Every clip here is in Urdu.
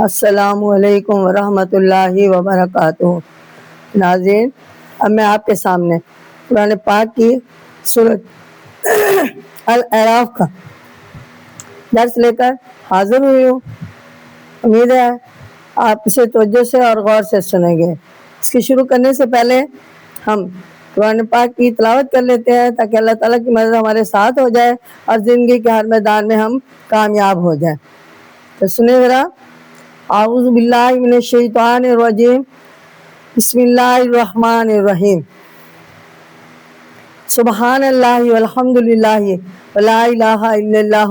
السلام علیکم ورحمۃ اللہ وبرکاتہ۔ ناظرین، اب میں آپ کے سامنے قرآن پاک کی سورۃ الاعراف کا درس لے کر حاضر ہوئی ہوں۔ امید ہے آپ اسے توجہ سے اور غور سے سنیں گے۔ اس کے شروع کرنے سے پہلے ہم قرآن پاک کی تلاوت کر لیتے ہیں تاکہ اللہ تعالیٰ کی مدد ہمارے ساتھ ہو جائے اور زندگی کے ہر میدان میں ہم کامیاب ہو جائیں۔ تو سنیں ذرا۔ اعوذ باللہ من الشیطان الرجیم، بسم اللہ الرحمن الرحیم۔ سبحان اللہ والحمد للہ ولا الہ الا اللہ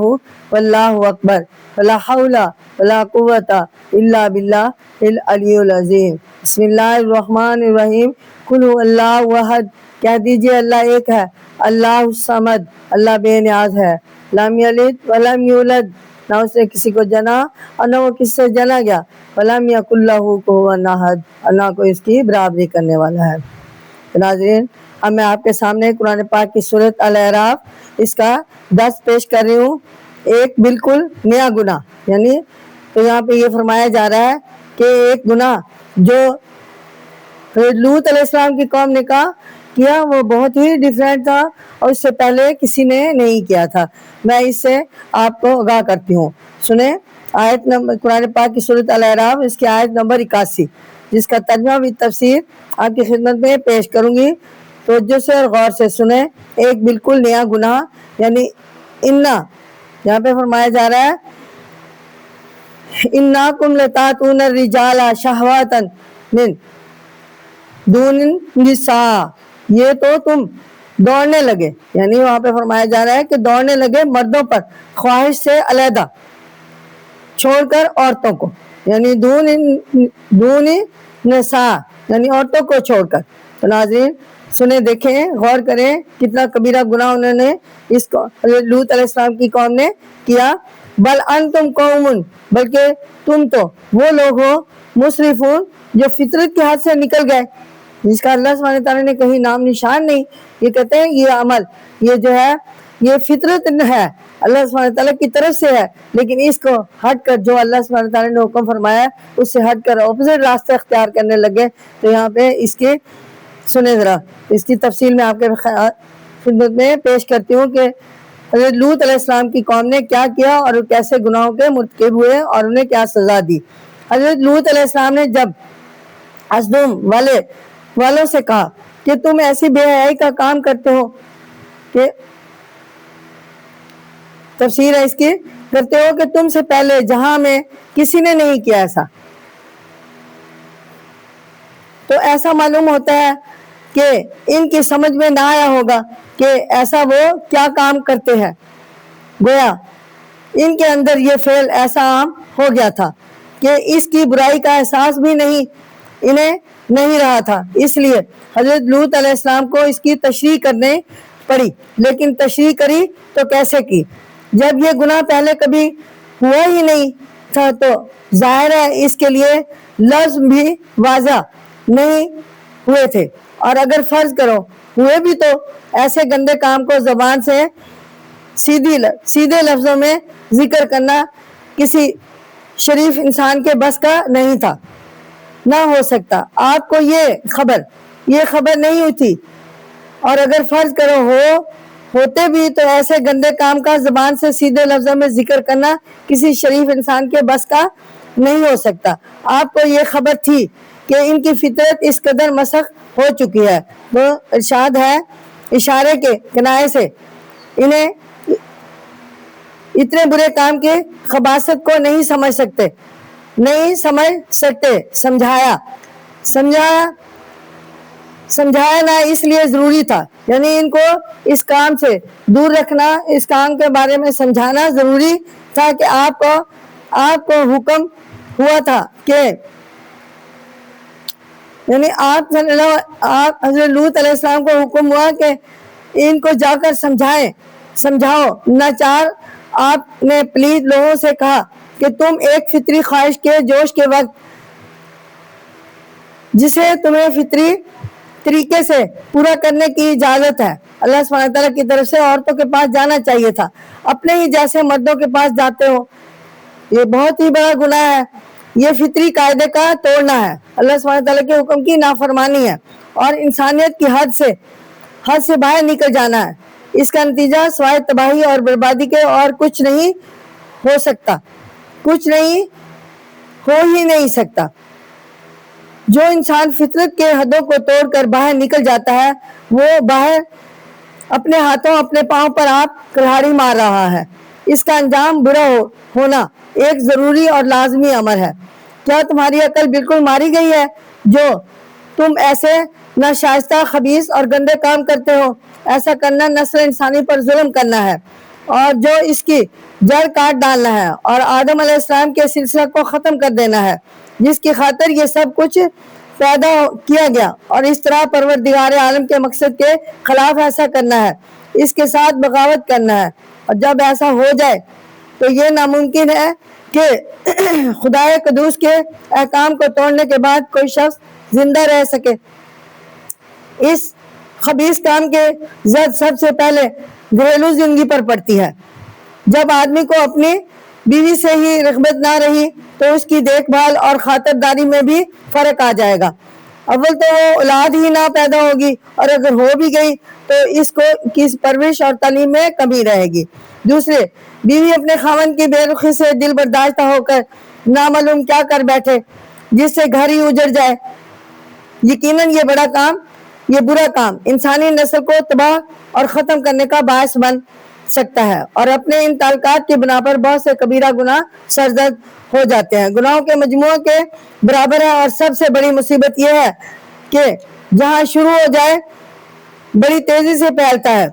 واللہ اکبر ولا حول ولا قوۃ الا باللہ العلی العظیم۔ بسم اللہ الرحمن الرحیم۔ قل هو اللہ احد، کہہ دیجئے اللہ ایک ہے، اللہ الصمد، اللہ بے نیاز ہے، لم یلد ولم یولد، نہ اس نے کسی کو جنا اور نہ وہ کس سے جنا گیا، ولم یکن لہ کفوا احد، اور نہ کوئی اس کی برابری کرنے والا ہے۔ ناظرین، اب میں آپ کے سامنے قرآن پاک کی سورۃ الاعراف اس کا درس پیش کر رہی ہوں۔ ایک بالکل نیا گناہ، یعنی تو یہاں پہ یہ فرمایا جا رہا ہے کہ ایک گناہ جو لوط علیہ السلام کی قوم نے کیا وہ بہت ہی ڈیفرنٹ تھا اور اس سے پہلے کسی نے نہیں کیا تھا۔ میں اس سے آپ کو آگاہ کرتی ہوں۔ سنیں آیت نمبر قرآن پاک کی سورۃ الاعراف، اس کی آیت نمبر 81، جس کا ترجمہ بھی تفسیر آپ کی خدمت میں پیش کروں گی۔ توجہ سے اور غور سے سنیں۔ ایک بالکل نیا گناہ، یعنی انا، یہاں پہ فرمایا جا رہا ہے انکم لتاتون الرجال شہواتا من دون النساء، یہ تو تم دوڑنے لگے، یعنی وہاں پہ فرمایا جا رہا ہے کہ دوڑنے لگے مردوں پر خواہش سے علیحدہ چھوڑ کر عورتوں کو، یعنی دون نساء، یعنی عورتوں کو چھوڑ کر۔ تو ناظرین سنیں، دیکھیں، غور کریں کتنا کبیرہ گناہ انہوں نے اس کو لوط علیہ السلام کی قوم نے کیا۔ بل انتم قوم، بلکہ تم تو وہ لوگ ہو، مسرفون، جو فطرت کے ہاتھ سے نکل گئے، جس کا اللہ سبحانہ تعالیٰ نے کہیں نام نشان نہیں۔ یہ کہتے ہیں یہ عمل، یہ جو ہے یہ فطرت ہے، اللہ سبحانہ تعالیٰ کی طرف سے ہے، لیکن اس کو ہٹ کر جو اللہ سبحانہ تعالیٰ نے حکم فرمایا ہے اس سے ہٹ کر اپوزٹ راستہ اختیار کرنے لگے۔ تو یہاں پہ اس کی سنیں ذرا، اس کی تفصیل میں آپ کے خدمت میں پیش کرتی ہوں کہ حضرت لوط علیہ السلام کی قوم نے کیا کیا اور کیسے گناہوں کے مرتکب ہوئے اور انہیں کیا سزا دی۔ حضرت لوط علیہ السلام نے جب ازدم والوں سے کہا کہ تم ایسی بے حیائی کا کام کرتے ہو کہ تفسیر ہے اس کی، کرتے ہو کہ تم سے پہلے جہاں میں کسی نے نہیں کیا ایسا، تو ایسا معلوم ہوتا ہے کہ ان کی سمجھ میں نہ آیا ہوگا کہ ایسا وہ کیا کام کرتے ہیں، گویا ان کے اندر یہ فعل ایسا عام ہو گیا تھا کہ اس کی برائی کا احساس بھی انہیں نہیں رہا تھا۔ اس لیے حضرت لوط علیہ السلام کو اس کی تشریح کرنے پڑی، لیکن تشریح کری تو کیسے کی؟ جب یہ گناہ پہلے کبھی ہوا ہی نہیں تھا تو ظاہر ہے اس کے لیے لفظ بھی واضح نہیں ہوئے تھے، اور اگر فرض کرو ہوئے بھی تو ایسے گندے کام کو زبان سے سیدھے لفظوں میں ذکر کرنا کسی شریف انسان کے بس کا نہیں تھا، نہ ہو سکتا۔ آپ کو یہ خبر نہیں ہوئی تھی، اور اگر فرض کرو ہوتے بھی تو ایسے گندے کام کا زبان سے سیدھے لفظوں میں ذکر کرنا کسی شریف انسان کے بس کا نہیں ہو سکتا۔ آپ کو یہ خبر تھی کہ ان کی فطرت اس قدر مسخ ہو چکی ہے، وہ ارشاد ہے اشارے کے کنایے سے انہیں اتنے برے کام کی خباثت کو نہیں سمجھ سکتے، سمجھایا نہ اس لیے ضروری تھا، یعنی ان کو اس کام سے دور رکھنا، اس کام کے بارے میں سمجھانا ضروری تھا کہ آپ کو حکم ہوا تھا کہ یعنی آپ حضرت لوط علیہ السلام کو حکم ہوا کہ ان کو جا کر سمجھاؤ۔ ناچار آپ نے پلیت لوگوں سے کہا کہ تم ایک فطری خواہش کے جوش کے وقت جسے تمہیں فطری طریقے سے پورا کرنے کی اجازت ہے۔ اللہ سبحانہ تعالیٰ کی طرف سے عورتوں کے پاس جانا چاہیے تھا، اپنے ہی جیسے مردوں کے پاس جاتے ہو، یہ بہت ہی بڑا گناہ ہے، یہ فطری قاعدے کا توڑنا ہے، اللہ سبحانہ تعالیٰ کے حکم کی نافرمانی ہے اور انسانیت کی حد سے باہر نکل جانا ہے۔ اس کا نتیجہ سوائے تباہی اور بربادی کے اور کچھ نہیں ہو سکتا، کچھ نہیں ہو ہی نہیں سکتا۔ جو انسان فطرت کے حدوں کو توڑ کر باہر نکل جاتا ہے، وہ باہر اپنے ہاتھوں اپنے پاؤں پر آپ کلہاڑی مار رہا ہے۔ اس کا انجام برا ہونا ایک ضروری اور لازمی امر ہے۔ کیا تمہاری عقل بالکل ماری گئی ہے جو تم ایسے ناشائستہ، خبیث اور گندے کام کرتے ہو؟ ایسا کرنا نسل انسانی پر ظلم کرنا ہے اور جو اس کی جڑ کاٹ ڈالنا ہے اور آدم علیہ السلام کے سلسلہ کو ختم کر دینا ہے، جس کی خاطر یہ سب کچھ پیدا کیا گیا، اور اس طرح پروردگار عالم کے مقصد کے خلاف ایسا کرنا ہے، اس کے ساتھ بغاوت کرنا ہے۔ اور جب ایسا ہو جائے تو یہ ناممکن ہے کہ خدائے قدوس کے احکام کو توڑنے کے بعد کوئی شخص زندہ رہ سکے۔ اس خبیث کام کے زد سب سے پہلے گھریلو زندگی پر پڑتی ہے۔ جب آدمی کو اپنی بیوی سے ہی رغبت نہ رہی تو اس کی دیکھ بھال اور خاطرداری میں بھی فرق آ جائے گا۔ اول تو وہ اولاد ہی نہ پیدا ہوگی، اور اگر ہو بھی گئی تو اس کو کس پرورش اور تعلیم میں کمی رہے گی۔ دوسرے، بیوی اپنے خاوند کی بے رخی سے دل برداشتہ ہو کر نامعلوم کیا کر بیٹھے جس سے گھر ہی اجڑ جائے۔ یقیناً یہ برا کام انسانی نسل کو تباہ اور ختم کرنے کا باعث بن سکتا ہے، اور اپنے ان تعلقات کی بنا پر بہت سے کبیرہ گناہ سرزد ہو جاتے ہیں۔ گناہوں کے مجموعے کے برابر ہے، اور سب سے بڑی مصیبت یہ ہے کہ جہاں شروع ہو جائے بڑی تیزی سے پھیلتا ہے۔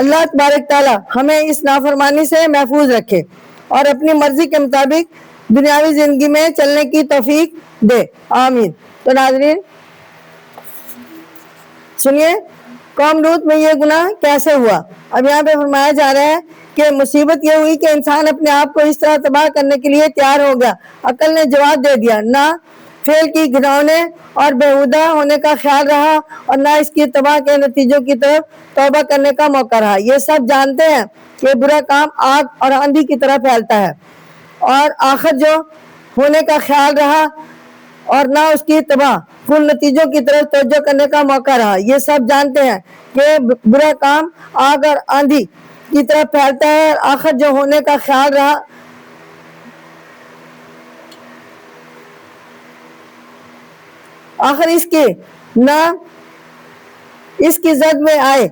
اللہ تبارک تعالیٰ ہمیں اس نافرمانی سے محفوظ رکھے اور اپنی مرضی کے مطابق دنیاوی زندگی میں چلنے کی توفیق دے، آمین۔ تو ناظرین سنیے قوم لوط میں یہ گناہ کیسے ہوا۔ اب یہاں پہ فرمایا جا رہا ہے کہ مصیبت یہ ہوئی کہ انسان اپنے آپ کو اس طرح تباہ کرنے کے لیے تیار ہو گیا، عقل نے جواب دے دیا، نہ فعل کی گھناؤنے اور بےہودہ ہونے کا خیال رہا اور نہ اس کی تباہ کے نتیجوں کی طرف توبہ کرنے کا موقع رہا۔ یہ سب جانتے ہیں کہ برا کام آگ اور آندھی کی طرح پھیلتا ہے، اور آخر جو ہونے کا خیال رہا اور نہ اس کی تباہ کن نتیجوں کی طرف توجہ کرنے کا موقع رہا۔ یہ سب جانتے ہیں کہ برا کام آگ اور آندھی کی طرف پھیلتا ہے، اور آخر جو ہونے کا خیال رہا آخر اس کی نہ اس کی زد میں آئے،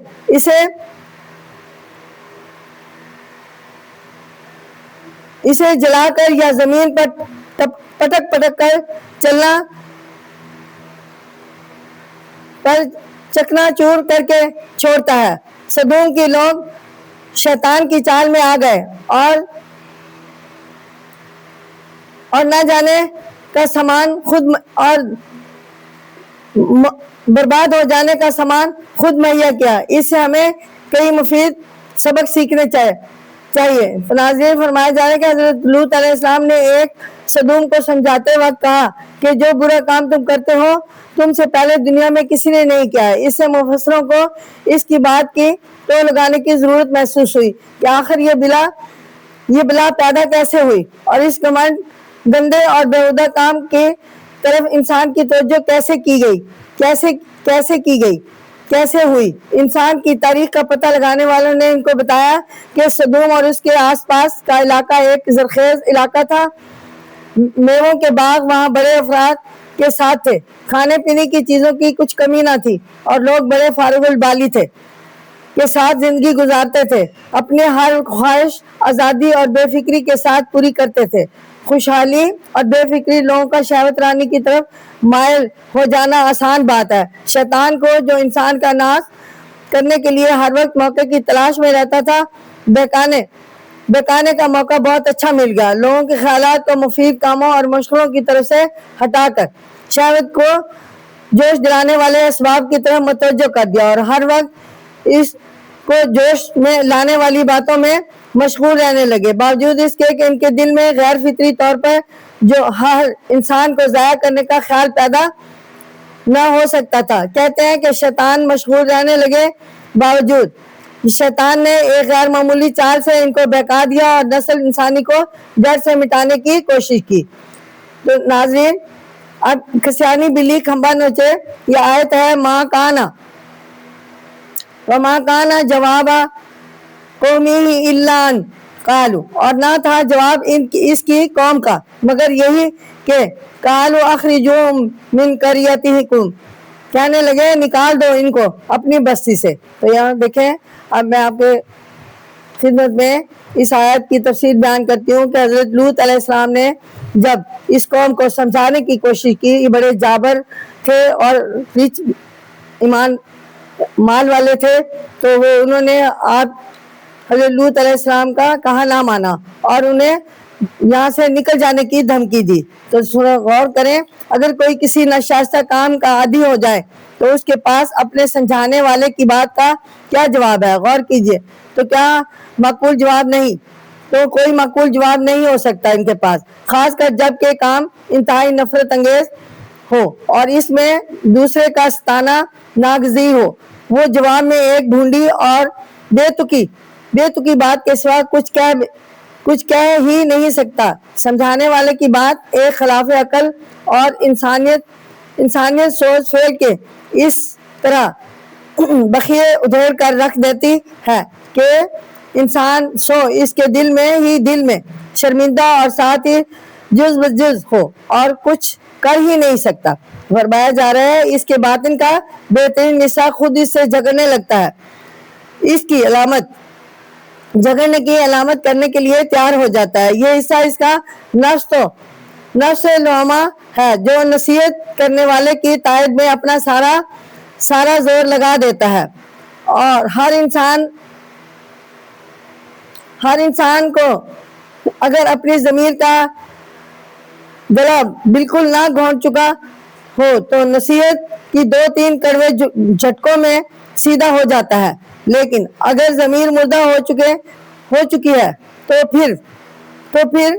اسے جلا کر یا زمین پر پٹک کر چلنا پر چکنا چور کر کے چھوڑتا ہے۔ سدوم کے لوگ شیطان کی چال میں آ گئے اور نہ جانے کا سامان خود اور برباد ہو جانے کا سامان خود مہیا کیا۔ اس سے ہمیں کئی مفید سبق سیکھنے چاہیے۔ ناظرین فرمایا جا رہا ہے کہ حضرت لوط علیہ السلام نے ایک سدوم کو سمجھاتے وقت کہا کہ جو برا کام تم کرتے ہو تم سے پہلے دنیا میں کسی نے نہیں کیا ہے۔ اس سے مفسروں کو اس کی بات کی تو لگانے کی ضرورت محسوس ہوئی کہ آخر یہ بلا پیدا کیسے ہوئی، اور اس گمنڈ گندے اور بےہودہ کام کی طرف انسان کی توجہ کیسے کی گئی، کیسے ہوئی۔ انسان کی تاریخ کا پتہ لگانے والوں نے ان کو بتایا کہ سدوم اور اس کے آس پاس کا علاقہ ایک زرخیز علاقہ تھا، میووں کے باغ وہاں بڑے افراد کے ساتھ تھے، کھانے پینے کی چیزوں کی کچھ کمی نہ تھی، اور لوگ بڑے فارغ البالی تھے کے ساتھ زندگی گزارتے تھے، اپنے ہر خواہش آزادی اور بے فکری کے ساتھ پوری کرتے تھے۔ خوشحالی اور بے فکری لوگوں کا شہوت رانی کی طرف مائل ہو جانا آسان بات ہے۔ شیطان کو جو انسان کا ناش کرنے کے لیے ہر وقت موقع کی تلاش میں رہتا تھا، بہکانے کا موقع بہت اچھا مل گیا۔ لوگوں کے خیالات کو مفید کاموں اور مشغلوں کی طرف سے ہٹا کر شہوت کو جوش دلانے والے اسباب کی طرف متوجہ کر دیا، اور ہر وقت اس کو جوش میں لانے والی باتوں میں مشغول رہنے لگے، باوجود اس کے کہ ان کے دل میں غیر فطری طور پر جو ہر انسان کو ضائع کرنے کا خیال پیدا نہ ہو سکتا تھا. کہتے ہیں کہ شیطان مشغول رہنے لگے باوجود شیطان نے ایک غیر معمولی چال سے ان کو بہکا دیا اور نسل انسانی کو جڑ سے مٹانے کی کوشش کی. تو ناظرین اب کسیانی بلی کھمبا نوچے یہ آیت ہے ماں کانا وما کانا جوابا قومی الا ان قالو، اور نہ تھا جواب اس کی قوم کا مگر یہی کہ قالو اخرجوہم من قریتہم، کہنے لگے نکال دو ان کو اپنی بستی سے. تو یہاں دیکھیں اب میں آپ کے خدمت میں اس آیت کی تفسیر بیان کرتی ہوں کہ حضرت لوط علیہ السلام نے جب اس قوم کو سمجھانے کی کوشش کی، یہ بڑے جابر تھے اور رچ ایمان مال والے تھے، تو وہ انہوں نے آپ حضرت لوط علیہ السلام کا کہا نہ مانا اور انہیں یہاں سے نکل جانے کی دھمکی دی. تو غور کریں اگر کوئی کسی ناشائستہ کام کا عادی ہو جائے تو اس کے پاس اپنے سمجھانے والے کی بات کا کیا جواب ہے؟ غور کیجئے. تو کیا معقول جواب نہیں؟ تو کوئی معقول جواب نہیں ہو سکتا ان کے پاس، خاص کر جب کہ کام انتہائی نفرت انگیز ہو اور اس میں دوسرے کا ستانہ ناگزیر ہو. وہ جواب میں ایک ڈھونڈی اور بے تکی بات کے سوا کچھ کہہ ہی نہیں سکتا. سمجھانے والے کی بات ایک خلاف عقل اور انسانیت سوچ فعل کے اس طرح بخیے ادھیڑ کر رکھ دیتی ہے کہ انسان اس کے دل میں شرمندہ اور ساتھ ہی جز بجز ہو اور کچھ کر ہی نہیں سکتا. فرمایا جا رہا ہے اس کے باطن کا بہترین حصہ خود اس سے جھگڑنے لگتا ہے، اس کی جھگڑنے کی علامت کرنے کے لیے تیار ہو جاتا ہے. یہ حصہ اس کا نفس لوامہ ہے جو نصیحت کرنے والے کی تائید میں اپنا سارا زور لگا دیتا ہے. اور ہر انسان کو اگر اپنی ضمیر کا گلا بالکل نہ گھونٹ چکا ہو تو نصیحت کی 2-3 کڑوے جھٹکوں میں سیدھا ہو جاتا ہے، لیکن اگر ضمیر مردہ ہو چکی ہے تو پھر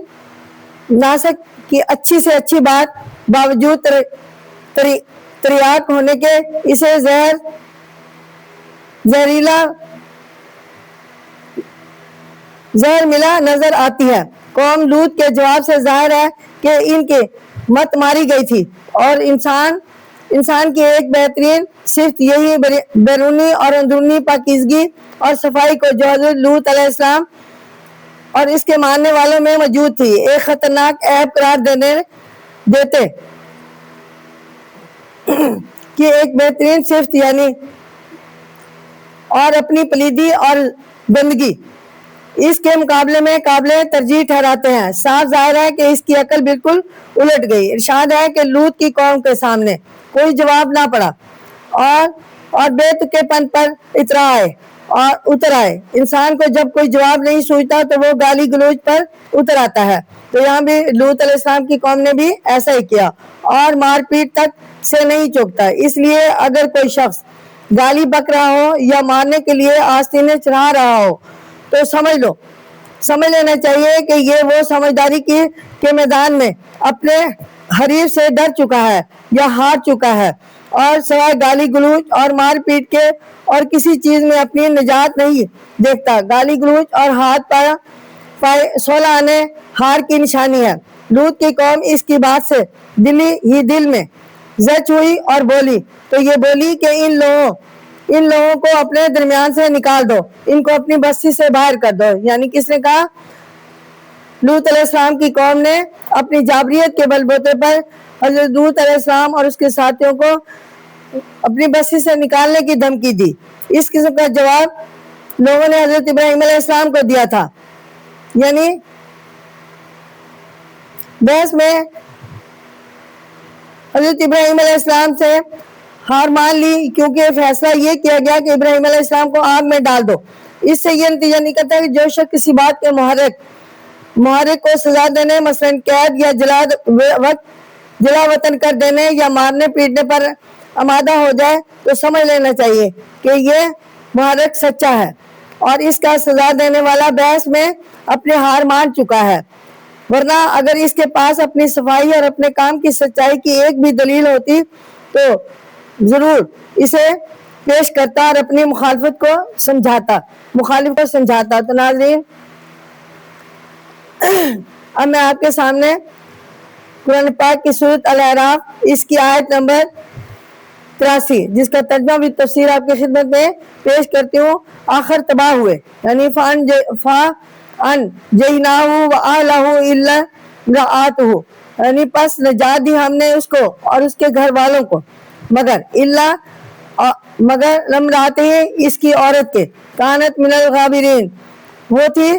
ناسک کی اچھی سے اچھی بات باوجود تریاک ہونے کے اسے زہر ملا نظر آتی ہے. قوم لوط کے جواب سے ظاہر ہے کہ ان کی مت ماری گئی تھی اور انسان کی ایک بہترین صفت یہی بیرونی اور اندرونی پاکیزگی اور صفائی کو جو حضرت لوط علیہ السلام اور اس کے ماننے والوں میں موجود تھی ایک خطرناک عیب قرار دیتے کہ ایک بہترین صفت یعنی اور اپنی پلیدی اور گندگی اس کے مقابلے میں قابل ترجیح ٹھہراتے ہیں. صاف ظاہر ہے کہ اس کی عقل بالکل الٹ گئی. ارشاد ہے کہ لوط کی قوم کے سامنے کوئی جواب نہ پڑا اور بے تکے پن پر اتر آئے. انسان کو جب کوئی جواب نہیں سوچتا تو وہ گالی گلوچ پر اتر آتا ہے. تو یہاں بھی لوط علیہ السلام کی قوم نے بھی ایسا ہی کیا اور مار پیٹ تک سے نہیں چوکتا. اس لیے اگر کوئی شخص گالی بک رہا ہو یا مارنے کے لیے آستینیں چڑھا رہا ہو تو سمجھ لینا چاہیے کہ یہ وہ سمجھداری کے میدان میں اپنے حریف سے ڈر چکا ہے یا ہار چکا ہے اور سوائے گالی گلوچ اور مار پیٹ کے اور کسی چیز میں اپنی نجات نہیں دیکھتا. گالی گلوچ اور ہاتھ پائے سولہ آنے ہار کی نشانی ہے. لوط کی قوم اس کی بات سے دل میں زچ ہوئی اور بولی. تو یہ بولی کہ ان لوگوں کو اپنے درمیان سے نکال دو، ان کو اپنی بستی سے باہر کر دو. یعنی کس نے کہا؟ لوط علیہ السلام کی قوم نے اپنی جابریت کے بل بوتے پر حضرت لوط علیہ السلام اور اس کے ساتھیوں کو اپنی بستی سے نکالنے کی دھمکی دی. اس قسم کا جواب لوگوں نے حضرت ابراہیم علیہ السلام کو دیا تھا. یعنی بحث میں حضرت ابراہیم علیہ السلام سے ہار مان لی کیونکہ فیصلہ یہ کیا گیا کہ ابراہیم علیہ السلام کو آگ میں ڈال دو. اس سے یہ نتیجہ نکلتا ہے کہ جو شخص کسی بات کے محرک کو سزا دینے مثلا قید یا جلا وطن کر دینے یا مارنے پیٹنے پر آمادہ ہو جائے تو سمجھ لینا چاہیے کہ یہ محرک سچا ہے اور اس کا سزا دینے والا بحث میں اپنے ہار مان چکا ہے. ورنہ اگر اس کے پاس اپنی صفائی اور اپنے کام کی سچائی کی ایک بھی دلیل ہوتی تو ضرور اسے پیش کرتا اور اپنی مخالفت کو سمجھاتا، مخالف کو سمجھاتا۔ تو ناظرین اب میں آپ کے سامنے قرآن پاک کی سورۃ الاعراف اس کی آیت نمبر 83 جس کا ترجمہ بھی تفسیر آپ کی خدمت میں پیش کرتی ہوں۔ آخر تباہ ہوئے، یعنی فان جیناہ و اہلہ الا امرأتہ، یعنی پس نجات دی ہم نے اس کو اور اس کے گھر والوں کو مگر امرأتہ اس کی عورت کے، کانت من الغابرین وہ تھی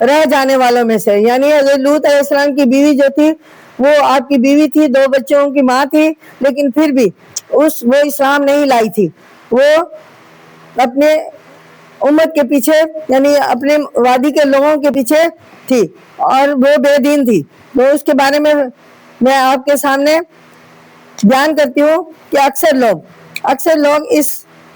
رہ جانے والوں میں سے، یعنی حضرت لوط علیہ السلام کی بیوی جو تھی وہ آپ کی بیوی تھی، 2 بچوں کی ماں تھی، لیکن پھر بھی وہ اسلام نہیں لائی تھی، وہ اپنے امت کے پیچھے یعنی اپنے وادی کے لوگوں کے پیچھے تھی اور وہ بے دین تھی۔ تو اس کے بارے میں میں آپ کے سامنے بیان کرتی ہوں کہ اکثر لوگ اس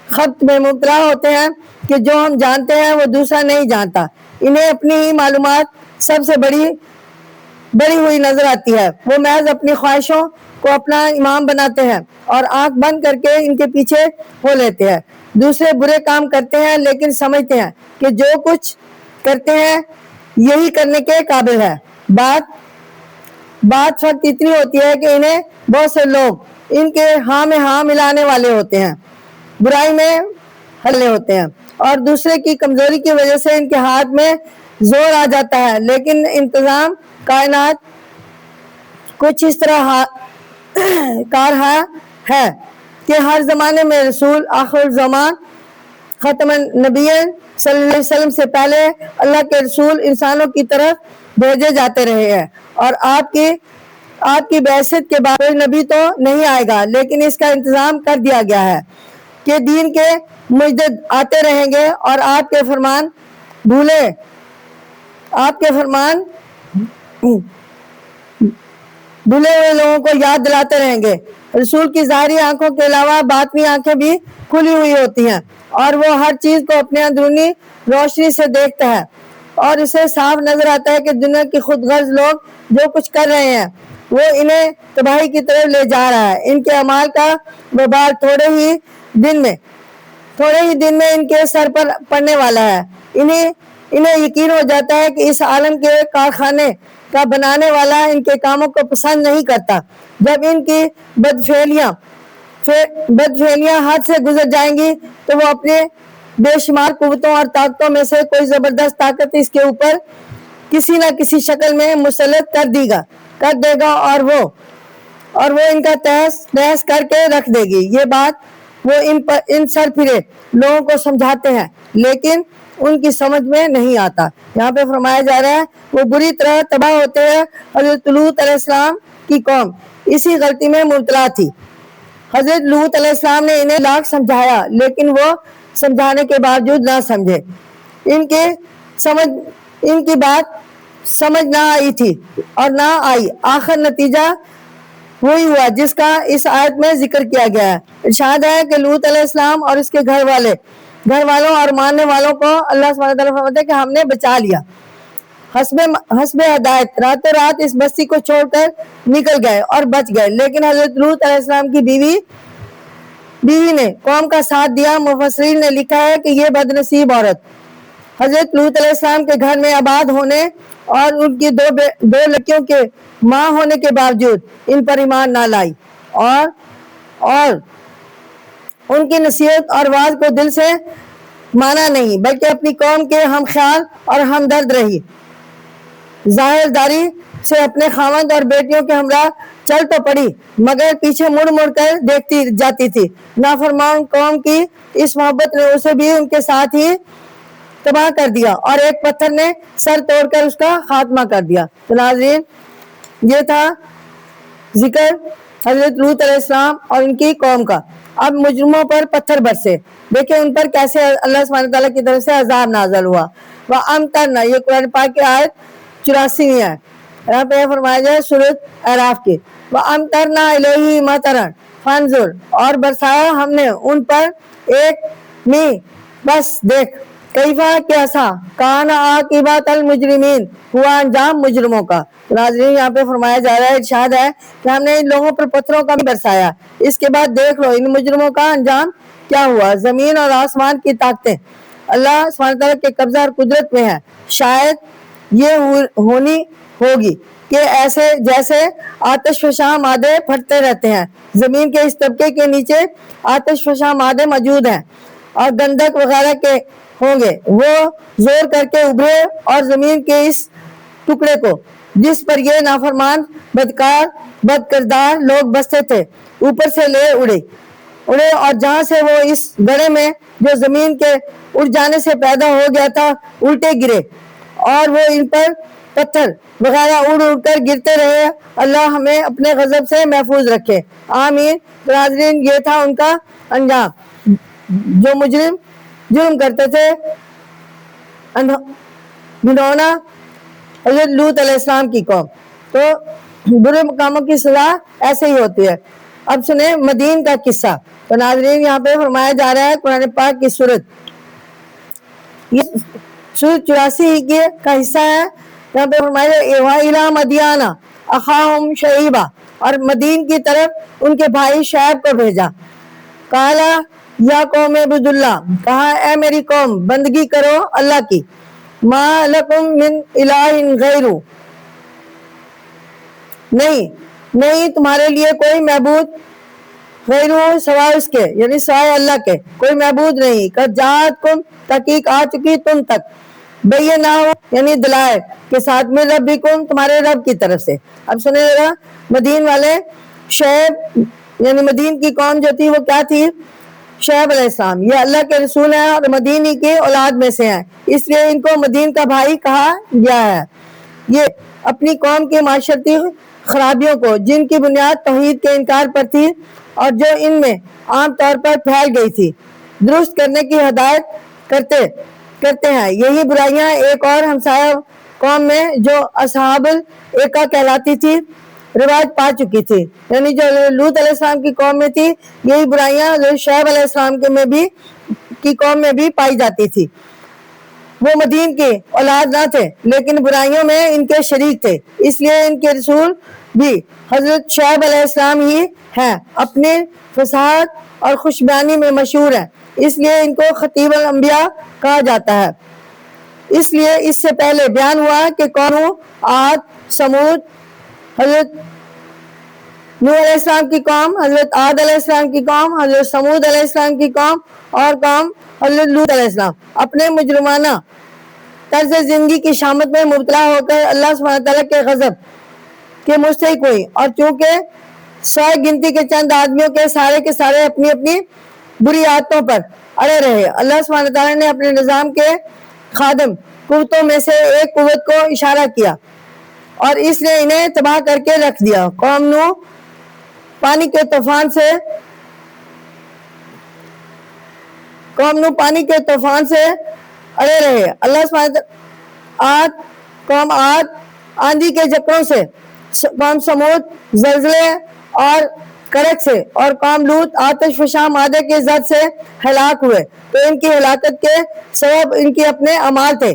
خط میں مبتلا ہوتے ہیں کہ جو ہم جانتے ہیں وہ دوسرا نہیں جانتا، انہیں اپنی ہی معلومات سب سے بڑی ہوئی نظر آتی ہے، وہ محض اپنی خواہشوں کو اپنا امام بناتے ہیں اور آنکھ بند کر کے ان کے پیچھے ہو لیتے ہیں۔ دوسرے برے کام کرتے ہیں لیکن سمجھتے ہیں کہ جو کچھ کرتے ہیں یہی کرنے کے قابل ہے۔ بات فقط اتنی ہوتی ہے کہ انہیں بہت سے لوگ ان کے ہاں میں ہاں ملانے والے ہوتے ہیں، برائی میں ہلے ہوتے ہیں، اور دوسرے کی کمزوری کی وجہ سے ان کے ہاتھ میں زور آ جاتا ہے، لیکن انتظام کائنات کچھ اس طرح کار ہے کہ ہر زمانے میں رسول آخر الزمان ختم النبیین صلی اللہ علیہ وسلم سے پہلے اللہ کے رسول انسانوں کی طرف بھیجے جاتے رہے ہیں، اور آپ کی بعثت کے بعد کوئی نبی تو نہیں آئے گا، لیکن اس کا انتظام کر دیا گیا ہے کہ دین کے مجدد آتے رہیں گے اور آپ کے فرمان بھولے ہوئے لوگوں کو یاد دلاتے رہیں گے۔ رسول کی ظاہری آنکھوں کے علاوہ باطنی آنکھیں بھی کھلی ہوئی ہوتی ہیں اور وہ ہر چیز کو اپنے اندرونی روشنی سے دیکھتا ہے، اور اسے صاف نظر آتا ہے کہ دنیا کی خود غرض لوگ جو کچھ کر رہے ہیں وہ انہیں تباہی کی طرف لے جا رہا ہے۔ ان کے اعمال کا وبال تھوڑے ہی دن میں ان کے سر پر پڑنے والا ہے۔ انہیں یقین ہو جاتا ہے کہ اس عالم کے کارخانے کا بنانے والا ان کے کاموں کو پسند نہیں کرتا۔ جب ان کی بدفعلیاں حد سے گزر جائیں گی تو وہ اپنے بے شمار قوتوں اور طاقتوں میں سے کوئی زبردست طاقت اس کے اوپر کسی نہ کسی شکل میں مسلط کر دے گا اور وہ ان کا تہس کر کے رکھ دے گی۔ یہ بات وہ ان سر پھرے لوگوں کو سمجھاتے ہیں لیکن ان کی سمجھ میں نہیں آتا۔ یہاں پہ فرمایا جا رہا ہے وہ بری طرح تباہ ہوتے ہیں۔ حضرت لوط علیہ السلام کی قوم اسی غلطی میں مبتلا تھی۔ حضرت لوط علیہ السلام نے انہیں لاکھ سمجھایا لیکن وہ سمجھانے کے باوجود نہ سمجھے، ان کی بات سمجھ نہ آئی تھی اور نہ آئی۔ آخر نتیجہ وہی ہوا جس کا اس آیت میں ذکر کیا گیا ہے۔ ارشاد ہے کہ لوط علیہ السلام اور اس کے گھر والوں اور ماننے والوں کو اللہ سبحانہ وتعالیٰ فرماتے ہیں کہ ہم نے بچا لیا حسب ہدایت، راتوں رات اس بستی کو چھوڑ کر نکل گئے اور بچ گئے، لیکن حضرت لوط علیہ السلام کی بیوی نے قوم کا ساتھ دیا۔ مفسرین نے لکھا ہے کہ یہ بد نصیب عورت حضرت لوط علیہ السلام کے گھر میں آباد ہونے اور ان کی دو لڑکیوں کے ماں ہونے کے باوجود ان پر ایمان نہ لائی اور ان کی نصیحت اور واعظ کو دل سے مانا نہیں، بلکہ اپنی قوم کے ہم خیال اور ہمدرد رہی۔ ظاہر داری سے اپنے خاوند اور بیٹیوں کے ہمراہ چل تو پڑی مگر پیچھے مڑ کر دیکھتی جاتی تھی۔ نافرمان قوم کی اس محبت نے اسے بھی ان کے ساتھ ہی تباہ کر دیا اور ایک پتھر نے سر توڑ کر اس کا خاتمہ کر دیا۔ تو ناظرین یہ تھا ذکر حضرت لوط علیہ السلام اور ان کی قوم کا۔ اب مجرموں پر پتھر برسے، دیکھیں ان پر کیسے اللہ سبحانہ تعالیٰ کی طرف سے عذاب نازل ہوا۔ وَأَمْطَرْنَا، یہ قرآن پاک کی آیت 84 ہے، یہاں پہ فرمایا جائے سورۃ اعراف کی۔ وَأَمْطَرْنَا عَلَيْهِمْ مَطَرًا فَانظُرْ، اور برسایا ہم نے ان پر ایک می، بس دیکھ۔ کیفا کیسا کان عاقبت المجرمین ہوا انجام مجرموں کا. ناظرین یہاں پہ فرمایا جا رہا ہے، ارشاد ہے کہ ہم نے ان لوگوں پر پتھروں کا بھی برسایا، اس کے بعد دیکھ لو ان مجرموں کا انجام کیا ہوا. زمین اور آسمان کی طاقتیں اللہ سبحانہ تعالیٰ کے قبضہ اور قدرت میں ہے. شاید یہ ہونی ہوگی کہ ایسے جیسے آتش فشاں مادے پھٹتے رہتے ہیں، زمین کے اس طبقے کے نیچے آتش فشاں مادے موجود ہیں اور گندک وغیرہ کے ہوں گے، وہ زور کر کے ابھرے اور زمین کے اس ٹکڑے کو جس پر یہ نافرمان بدکار بد کردار لوگ بستے تھے اوپر سے لے اڑے اور جہاں سے وہ اس گڑھے میں جو زمین کے اڑ جانے سے پیدا ہو گیا تھا الٹے گرے اور وہ ان پر پتھر وغیرہ اڑ اڑ کر گرتے رہے. اللہ ہمیں اپنے غضب سے محفوظ رکھے، آمین. ناظرین یہ تھا ان کا انجام، جو مجرم جرم کرتے تھے. گھنونا حضرت لوط علیہ السلام کی قوم، تو برے کاموں کی سزا ایسے ہی ہوتی ہے. اب سنیں مدین کا قصہ. تو ناظرین یہاں پہ فرمایا جا رہا ہے قرآن پاک کی سورت، یہ سورت 84 کا حصہ ہے. یہاں پہ فرمایا وَإِلَىٰ مَدْيَانَ أَخَاهُمْ شُعَيْبًا، اور مدین کی طرف ان کے بھائی شعیب کو بھیجا. قَالَ یا قوم اعبدوا اللہ، کہا اے میری قوم بندگی کرو اللہ کی. مَا لَكُم مِّنْ إِلَٰهٍ غَيْرُهُ، نہیں تمہارے لیے کوئی معبود، غیرہ سوائے اس کے یعنی سوائے اللہ کے کوئی معبود نہیں. قد جاءتکم، تحقیق آ چکی تم تک، بینہ یعنی دلائل کے ساتھ، من ربکم تمہارے رب کی طرف سے. اب سنیں ذرا مدین والے، شعیب یعنی مدین کی قوم جو تھی وہ کیا تھی؟ شعیب علیہ السلام یہ اللہ کے رسول ہیں اور مدینی کی اولاد میں سے ہیں، اس لیے ان کو مدین کا بھائی کہا گیا ہے. یہ اپنی قوم کی معاشرتی خرابیوں کو جن کی بنیاد توحید کے انکار پر تھی اور جو ان میں عام طور پر پھیل گئی تھی درست کرنے کی ہدایت کرتے ہیں. یہی برائیاں ایک اور ہمسایہ قوم میں جو اصحاب الایکا کہلاتی تھی رواج پا چکی تھی، یعنی جو لوط علیہ السلام کی قوم میں تھی یہی برائیاں جو شعیب علیہ السلام کی قوم میں بھی پائی جاتی تھی. وہ مدین کی اولاد نہ تھے لیکن برائیوں میں ان کے شریک تھے، اس لیے ان کے رسول بھی حضرت شعیب علیہ السلام ہی ہیں. اپنے فصاحت اور خوش بیانی میں مشہور ہیں، اس لیے ان کو خطیب الانبیاء کہا جاتا ہے. اس لیے اس سے پہلے بیان ہوا کہ قوم عاد، سمود، حضرت نوح علیہ السلام کی قوم، حضرت عاد علیہ السلام کی قوم، حضرت سمود علیہ السلام کی قوم اور قوم حضرت لوط علیہ السلام اپنے مجرمانہ طرز زندگی کی شامت میں مبتلا ہو کر اللہ سبحانہ تعالیٰ کے غضب کے مستحق ہوئی، اور چونکہ سوائے گنتی کے چند آدمیوں کے سارے اپنی اپنی بری عادتوں پر اڑے رہے. اللہ سبحانہ تعالیٰ نے اپنے نظام کے خادم قوتوں میں سے ایک قوت کو اشارہ کیا اور اس نے انہیں تباہ کر کے رکھ دیا. قوم نوح پانی کے طوفان سے اڑے رہے. اللہ سبحانہ قوم عاد آندھی کے جکڑوں سے، قوم سمود زلزلے اور کڑک سے، اور قوم لوط آتش فشاں مادے کے زد سے ہلاک ہوئے. تو ان کی ہلاکت کے سبب ان کے اپنے اعمال تھے.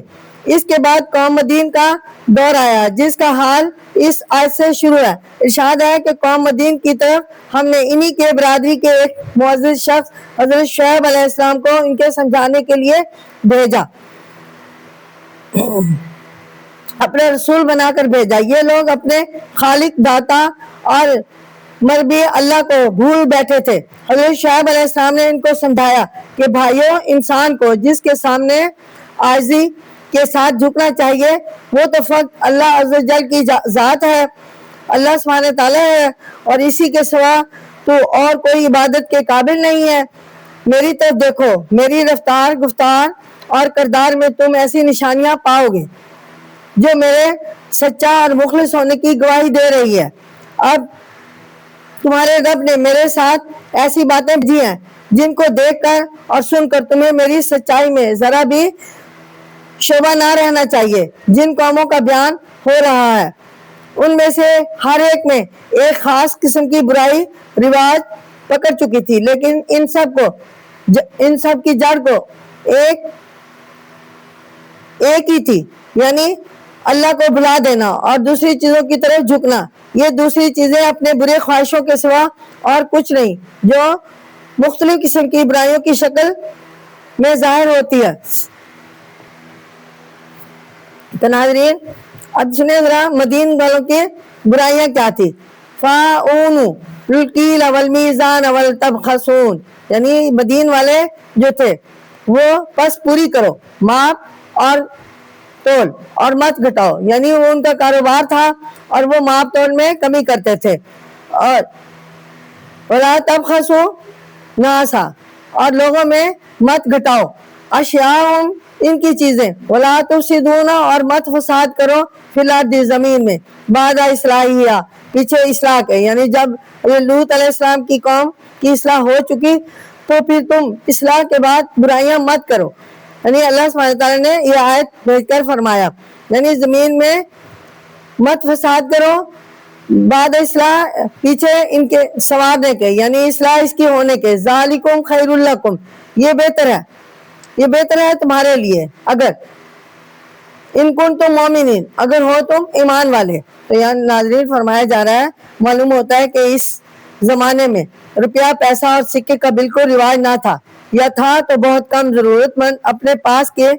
اس کے بعد قوم مدین کا دور آیا جس کا حال اس آیت سے شروع ہے. ارشاد ہے کہ قوم مدین کی طرف ہم نے انہی کے برادری کے ایک معزز شخص حضرت شعیب علیہ السلام کو ان کے سمجھانے کے لیے بھیجا، اپنے رسول بنا کر بھیجا. یہ لوگ اپنے خالق داتا اور مربی اللہ کو بھول بیٹھے تھے. حضرت شعیب علیہ السلام نے ان کو سمجھایا کہ بھائیو، انسان کو جس کے سامنے عاجزی کے ساتھ جھکنا چاہیے وہ تو فقط اللہ عز و جل کی ذات ہے، اللہ سبحانہ تعالیٰ ہے، اور اسی کے سوا تو اور کوئی عبادت کے قابل نہیں ہے. میری طرف دیکھو، میری رفتار، گفتار اور کردار میں تم ایسی نشانیاں پاؤ گے جو میرے سچا اور مخلص ہونے کی گواہی دے رہی ہے. اب تمہارے رب نے میرے ساتھ ایسی باتیں دی ہیں جن کو دیکھ کر اور سن کر تمہیں میری سچائی میں ذرا بھی شبہ نہ رہنا چاہیے. جن قوموں کا بیان ہو رہا ہے ان میں سے ہر ایک میں ایک خاص قسم کی برائی رواج پکڑ چکی تھی، لیکن ان سب کی جڑ کو ایک ایک ہی تھی، یعنی اللہ کو بھلا دینا اور دوسری چیزوں کی طرف جھکنا. یہ دوسری چیزیں اپنے برے خواہشوں کے سوا اور کچھ نہیں جو مختلف قسم کی برائیوں کی شکل میں ظاہر ہوتی ہے. تو ناظرین اب سنیں ذرا مدین والوں کی برائیاں کیا تھی. فَاعُونُوا الْقِيلَ وَالْمِيزَانَ وَلْتَبْخَسُونَ، یعنی مدین والے جو تھے وہ پس پوری کرو، ماپ اور تول اور مت گھٹاؤ، یعنی وہ ان کا کاروبار تھا اور وہ ماپ تول میں کمی کرتے تھے. اور وَلَا تَبْخَسُوا النَّاسَ، اور لوگوں میں مت گھٹاؤ، اشیاءہم، ان کی چیزیں، وَلَا تُفْسِدُونَ، اور مت فساد کرو، فی الارض، زمین میں، بعد اصلاحہا، پیچھے اصلاح کے، یعنی جب لوط علیہ السلام کی قوم کی اصلاح ہو چکی تو پھر تم اصلاح کے بعد برائیاں مت کرو. یعنی اللہ سبحانہ تعالیٰ نے یہ آیت بھیج کر فرمایا، یعنی زمین میں مت فساد کرو بعد اصلاح، پیچھے ان کے سنوارنے کے، یعنی اصلاح اس کی ہونے کے. ذالکم خیر لکم، یہ بہتر ہے، یہ بہتر ہے تمہارے لیے، اگر ان کنتم مومنین، اگر ہو تم ایمان والے. تو یہاں ناظرین فرمایا جا رہا ہے، معلوم ہوتا ہے کہ اس زمانے میں روپیہ پیسہ اور سکے کا بالکل رواج نہ تھا، یا تھا تو بہت کم. ضرورت مند اپنے پاس کے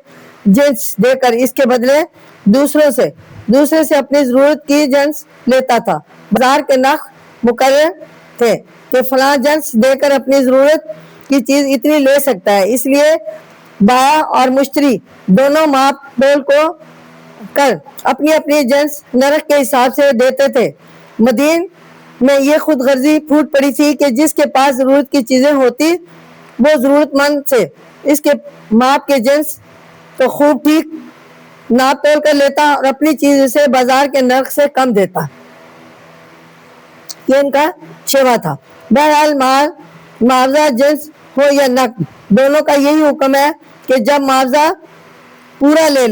جنس دے کر اس کے بدلے دوسرے سے اپنی ضرورت کی جنس لیتا تھا. بازار کے نرخ مقرر تھے کہ فلاں جنس دے کر اپنی ضرورت کی چیز اتنی لے سکتا ہے، اس لیے بائع اور مشتری دونوں ماپ تول کو کر اپنی اپنی جنس نرخ کے حساب سے دیتے تھے. مدین میں یہ خود غرضی پھوٹ پڑی تھی کہ جس کے پاس ضرورت کی چیزیں ہوتی وہ ضرورت مند سے اس کے ماپ کے جنس تو خوب ٹھیک ناپ تول کر لیتا اور اپنی چیز اسے بازار کے نرخ سے کم دیتا. یہ ان کا شیوا تھا. بہرحال معاوضہ جنس ہو یا نقد، دونوں کا یہی حکم ہے کہ جب معاوضہ پورا لے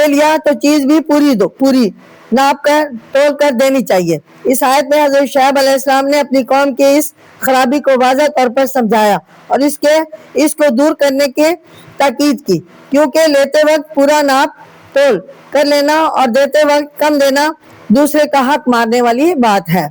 لیا تو چیز بھی پوری ناپ کر تول کر دینی چاہیے. اس آیت میں حضرت شعیب علیہ السلام نے اپنی قوم کی اس خرابی کو واضح طور پر سمجھایا اور اس کو دور کرنے کی تاکید کی، کیونکہ لیتے وقت پورا ناپ تول کر لینا اور دیتے وقت کم دینا دوسرے کا حق مارنے والی بات ہے.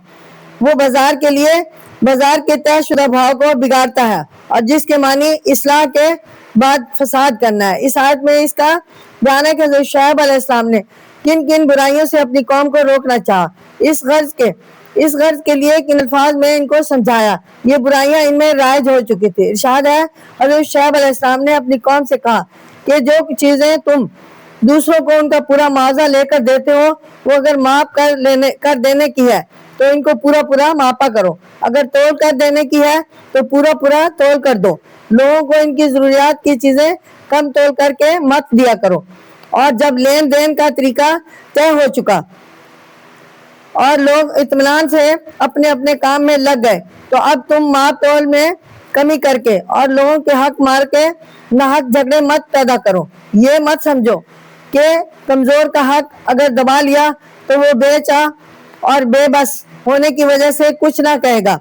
وہ بازار کے طے شدہ بھاؤ کو بگاڑتا ہے اور جس کے معنی اصلاح کے بعد فساد کرنا ہے. اس آیت میں اس کا بیان ہے کہ حضرت شعیب علیہ السلام نے کن کن برائیوں سے اپنی قوم کو روکنا چاہا، اس غرض کے لیے کن الفاظ میں ان کو سمجھایا. یہ برائیاں ان میں رائج ہو چکی تھی. ارشاد ہے حضرت شعیب علیہ السلام نے اپنی قوم سے کہا کہ جو چیزیں تم دوسروں کو ان کا پورا معاوضہ لے کر دیتے ہو وہ اگر ماپ کر دینے کی ہے تو ان کو پورا ماپا کرو، اگر تول کر دینے کی ہے تو پورا تول کر دو. لوگوں کو ان کی ضروریات کی چیزیں کم تول کر کے مت دیا کرو. اور جب لین دین کا طریقہ طے ہو چکا اور لوگ اطمینان سے اپنے اپنے کام میں لگ گئے تو اب تم ماپ تول میں کمی کر کے اور لوگوں کے حق مار کے ناحق جھگڑے مت پیدا کرو. یہ مت سمجھو کہ کمزور کا حق اگر دبا لیا تو وہ بے چاہ اور بے بس ہونے کی وجہ سے کچھ نہ کہے گا.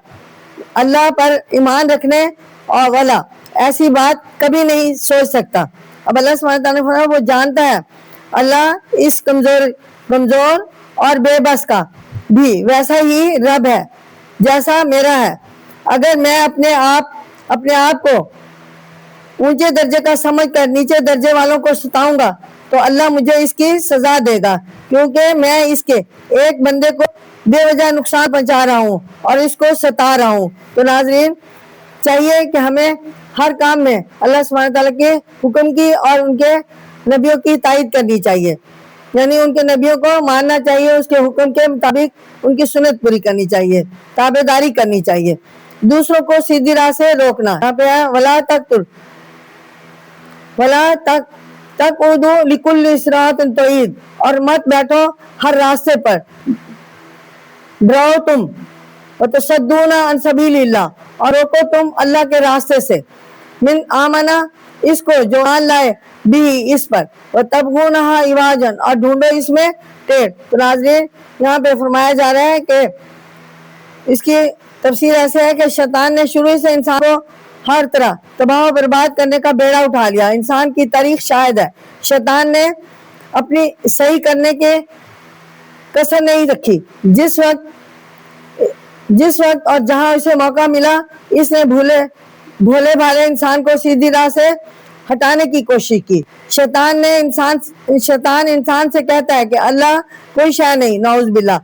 اللہ پر ایمان رکھنے اور والا ایسی بات کبھی نہیں سوچ سکتا. اب اللہ سبحانہ تعالیٰ نے فرمایا وہ جانتا ہے، اللہ اس کمزور اور بے بس کا بھی ویسا ہی رب ہے جیسا میرا ہے. اگر میں اپنے آپ کو اونچے درجے کا سمجھ کر نیچے درجے والوں کو ستاؤں گا تو اللہ مجھے اس کی سزا دے گا، کیونکہ میں اس کے ایک بندے کو بے وجہ نقصان پہنچا رہا ہوں اور اس کو ستا رہا ہوں. تو ناظرین چاہیے کہ ہمیں ہر کام میں اللہ سبحانہ تعالیٰ کے حکم کی اور ان کے نبیوں کی تائید کرنی چاہیے، یعنی ان کے نبیوں کو ماننا چاہیے، اس کے حکم کے مطابق ان کی سنت پوری کرنی چاہیے، تابع داری کرنی چاہیے، دوسروں کو سیدھی راہ سے روکنا. یہاں پہ ہے وَلَا تَقْعُدُوا لِكُلِّ صِرَاطٍ طَوِيلٍ، اور مت بیٹھو ہر راستے پر ڈراؤ تم، وَتَصُدُّونَ عَنْ سَبِيلِ اللَّهِ، اور روکو تم اللہ کے راستے سے، من آمنہ، اس کو جو مان لائے بھی اس پر، وَتَبْغُونَهَا عِوَاجًا، اور ڈھونڈو اس میں ٹیڑھ. تو ناظرین یہاں پہ فرمایا جا رہا ہے کہ اس کی تفسیر ایسے ہے کہ شیطان نے شروع سے انسان کو ہر طرح تباہ و برباد کرنے کا بیڑا اٹھا لیا. انسان کی تاریخ شاہد ہے شیطان نے اپنی صحیح کرنے کے کسر نہیں رکھی. جس وقت اور جہاں اسے موقع ملا اس نے بھولے بھالے انسان کو سیدھی راہ سے ہٹانے کی کوشش کی. شیطان انسان سے کہتا ہے کہ اللہ کوئی شے نہیں، نعوذ باللہ،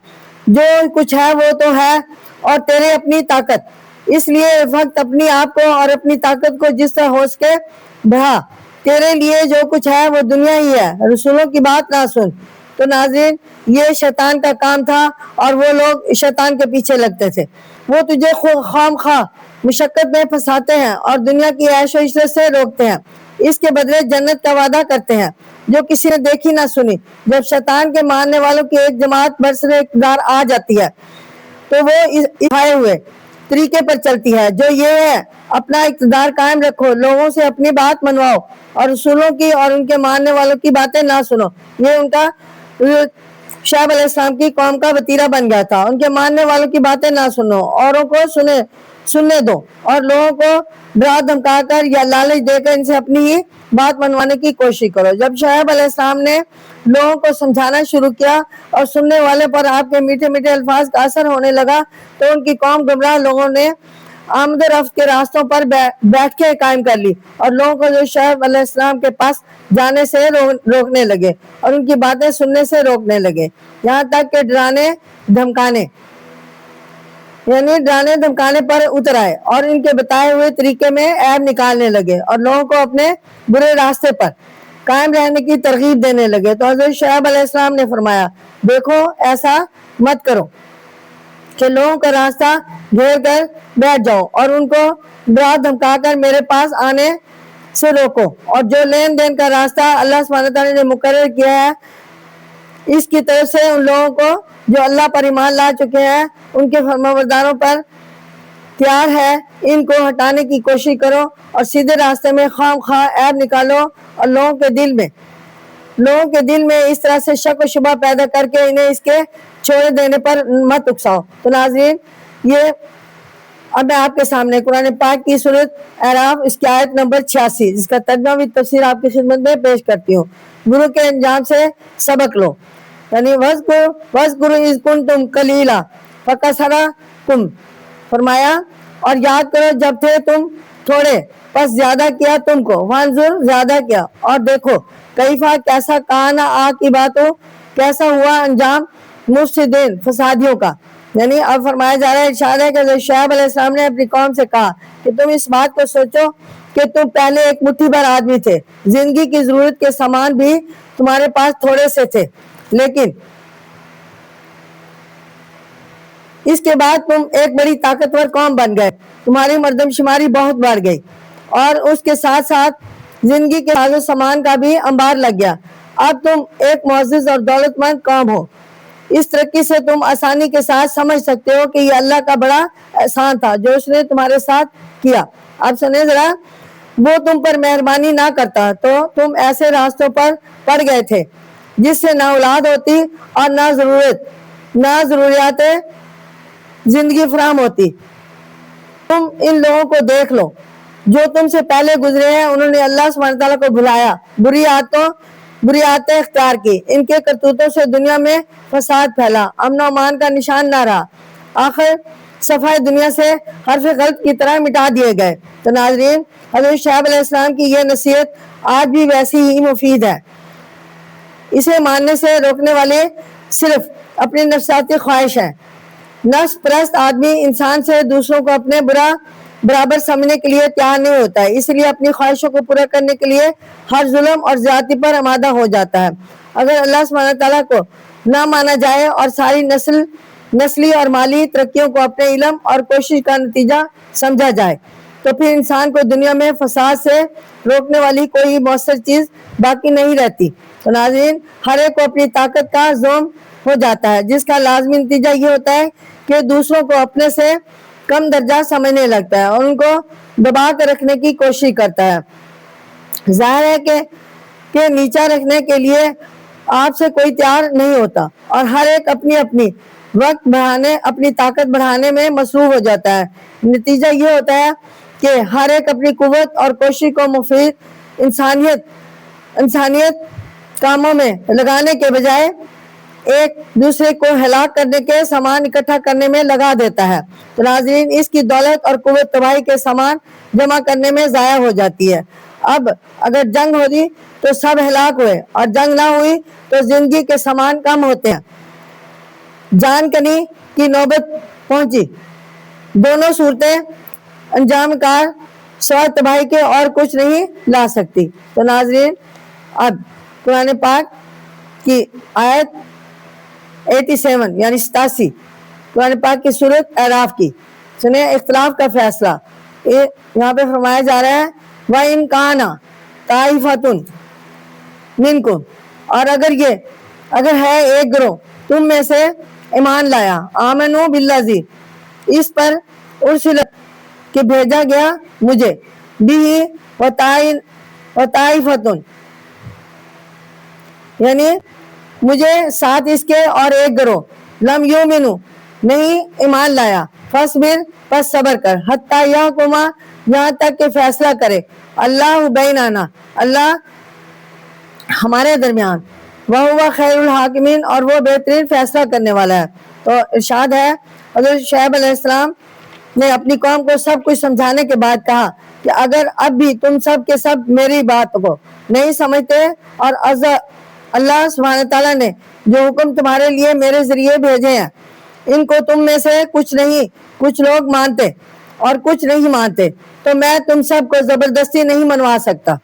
جو کچھ ہے وہ تو ہے اور تیرے اپنی طاقت، اس لیے وقت اپنی آپ کو اور اپنی طاقت کو جس طرح ہو سکے بڑھا، تیرے لیے جو کچھ ہے وہ دنیا ہی ہے، رسولوں کی بات نہ سن. تو ناظرین یہ شیطان کا کام تھا اور وہ لوگ شیطان کے پیچھے لگتے تھے. وہ تجھے خام خواہ مشقت میں پھنساتے ہیں اور دنیا کی عیش و عشرت سے روکتے ہیں، اس کے بدلے جنت کا وعدہ کرتے ہیں جو کسی نے دیکھی نہ سنی. جب شیطان کے ماننے والوں کی ایک جماعت برسر اقتدار آ جاتی ہے تو وہ اٹھائے ہوئے طریقے پر چلتی ہے جو یہ ہے: اپنا اقتدار قائم رکھو، لوگوں سے اپنی بات منواؤ اور رسولوں کی اور ان کے ماننے والوں کی باتیں نہ سنو. یہ ان کا شعیب علیہ السلام کی قوم کا وتیرہ بن گیا تھا. ان کے ماننے والوں کی باتیں نہ سنو، اوروں کو سننے دو اور لوگوں کو ڈرا دھمکا کر یا لالچ دے کر ان سے اپنی ہی بات منوانے کی کوشش کرو. جب شعیب علیہ السلام نے لوگوں کو سمجھانا شروع کیا اور سننے والے پر آپ کے میٹھے میٹھے الفاظ کا اثر ہونے لگا تو ان کی قوم گمراہ لوگوں نے آمد و رفت کے راستوں پر بیٹھ کے قائم کر لی اور لوگوں کو جو شعیب علیہ السلام کے پاس جانے سے روکنے لگے اور ان کی باتیں سننے سے روکنے لگے، یہاں تک کہ ڈرانے دھمکانے پر اتر آئے اور ان کے بتائے ہوئے طریقے میں عیب نکالنے لگے اور لوگوں کو اپنے برے راستے پر قائم رہنے کی ترغیب دینے لگے. تو حضرت شعیب علیہ السلام نے فرمایا، دیکھو ایسا مت کرو کہ لوگوں کا راستہ گھیر کر بیٹھ جاؤ اور ان کو ڈرا دھمکا کر میرے پاس آنے سے روکو، اور جو لین دین کا راستہ اللہ سبحانہ تعالیٰ نے مقرر کیا ہے اس کی طرف سے ان لوگوں کو جو اللہ پر ایمان لا چکے ہیں ان کے فرمانبرداروں پر تیار ہے، ان کو ہٹانے کی کوشش کرو اور سیدھے راستے میں خام خواہ عیب نکالو اور لوگوں کے دل میں اس طرح سے شک و شبہ پیدا کر کے انہیں اس کے چھوڑے دینے پر مت اکساؤ. تو ناظرین یہ اب میں آپ کے سامنے قرآن پاک کی سورۃ اعراف اس کی آیت نمبر 86 جس کا ترجمہ بھی تفسیر آپ کی خدمت میں پیش کرتی ہوں. گرو کے انجام سے سبق لو، یعنی وَاذْكُرُوا إِذْ كُنْتُمْ قَلِيلًا فَكَثَرَكُمْ، فرمایا اور یاد کرو جب تھے تم تھوڑے پس زیادہ کیا تم کو، وانظر زیادہ کیا اور دیکھو، کیفا کیسا کان عاقبۃ، کیسا ہوا انجام مفسدین فسادیوں کا. یعنی اب فرمایا جا رہا ہے، ارشاد ہے کہ شعیب علیہ السلام نے اپنی قوم سے کہا کہ تم اس بات کو سوچو کہ تم پہلے ایک مٹھی بھر آدمی تھے، زندگی کی ضرورت کے سامان بھی تمہارے پاس تھوڑے سے تھے، لیکن اس کے بعد تم ایک بڑی طاقتور قوم بن گئے، تمہاری مردم شماری بہت بڑھ گئی اور اس کے ساتھ ساتھ زندگی کے ساز و سامان کا بھی انبار لگ گیا. اب تم ایک معزز اور دولت مند قوم ہو. اس ترقی سے تم آسانی کے ساتھ سمجھ سکتے ہو کہ یہ اللہ کا بڑا احسان تھا جو اس نے تمہارے ساتھ کیا. اب سنیں ذرا، وہ تم پر مہربانی نہ کرتا تو تم ایسے راستوں پر پڑ گئے تھے جس سے نہ اولاد ہوتی اور نہ ضروریات زندگی فراہم ہوتی. تم ان لوگوں کو دیکھ لو جو تم سے پہلے گزرے ہیں، انہوں نے اللہ سبحانہ تعالیٰ کو بھلایا، بری عادتیں اختیار کی، ان کے کرتوتوں سے دنیا میں فساد پھیلا، امن و امان کا نشان نہ رہا، آخر صفحہ دنیا سے حرف غلط کی طرح مٹا دیے گئے. تو ناظرین حضرت شعیب علیہ السلام کی یہ نصیحت آج بھی ویسی ہی مفید ہے. اسے ماننے سے روکنے والے صرف اپنی نفسیاتی خواہش ہیں. نفس پرست آدمی انسان سے دوسروں کو اپنے برابر سمجھنے کے لیے تیار نہیں ہوتا ہے، اس لیے اپنی خواہشوں کو پورا کرنے کے لیے ہر ظلم اور زیادتی پر آمادہ ہو جاتا ہے. اگر اللہ سبحانہ تعالیٰ کو نہ مانا جائے اور ساری نسلی اور مالی ترقیوں کو اپنے علم اور کوشش کا نتیجہ سمجھا جائے تو پھر انسان کو دنیا میں فساد سے روکنے والی کوئی مؤثر چیز باقی نہیں رہتی. تو ناظرین ہر ایک کو اپنی طاقت کا زوم ہو جاتا ہے، جس کا لازمی نتیجہ یہ ہوتا ہے کہ دوسروں کو اپنے سے کم درجہ سمجھنے لگتا ہے اور ان کو دبا کر رکھنے کی کوشش کرتا ہے. ظاہر ہے کہ نیچا رکھنے کے لیے آپ سے کوئی تیار نہیں ہوتا اور ہر ایک اپنی وقت بڑھانے، اپنی طاقت بڑھانے میں مصروف ہو جاتا ہے. نتیجہ یہ ہوتا ہے کہ ہر ایک اپنی قوت اور کوشش کو مفید انسانیت انسانیت کاموں میں لگانے کے بجائے ایک دوسرے کو ہلاک کرنے کے سامان اکٹھا کرنے میں لگا دیتا ہے. تو ناظرین اس کی دولت اور قوت تباہی کے سامان جمع کرنے میں ضائع ہو جاتی ہے. اب اگر جنگ ہوئی تو سب ہلاک ہوئے اور جنگ نہ ہوئی تو زندگی کے سامان کم ہوتے ہیں. جان کنی کی نوبت پہنچی. دونوں صورتیں انجام کار سوائے تباہی کے اور کچھ نہیں لا سکتی. تو ناظرین اب قرآن پاک کی آیت 87 یعنی 87 قرآن پاک کی سورت اعراف کی سنیں. اختلاف کا فیصلہ یہاں پہ فرمایا جا رہا ہے وَإِنْ كَانَ طَائِفَةٌ مِنْكُمْ، اور اگر ہے ایک گروہ تم میں سے ایمان لایا، آمنوا بالذی، اس پر ارسلت کہ بھیجا گیا مجھے، بھی وطائفتن یعنی مجھے ساتھ اس کے اور ایک گروہ لم یؤمنوا نہیں ایمان لایا، فاصبر پس صبر کر، حتی یحکما یہاں تک کہ فیصلہ کرے، اللہ بیننا اللہ ہمارے درمیان، وہو خیر الحاکمین اور وہ بہترین فیصلہ کرنے والا ہے. تو ارشاد ہے حضرت شعیب علیہ السلام نے اپنی قوم کو سب کچھ سمجھانے کے بعد کہا کہ اگر اب بھی تم سب کے سب میری بات کو نہیں سمجھتے اور اللہ سبحانہ تعالیٰ نے جو حکم تمہارے لیے میرے ذریعے بھیجے ہیں ان کو تم میں سے کچھ لوگ مانتے اور کچھ نہیں مانتے، تو میں تم سب کو زبردستی نہیں منوا سکتا.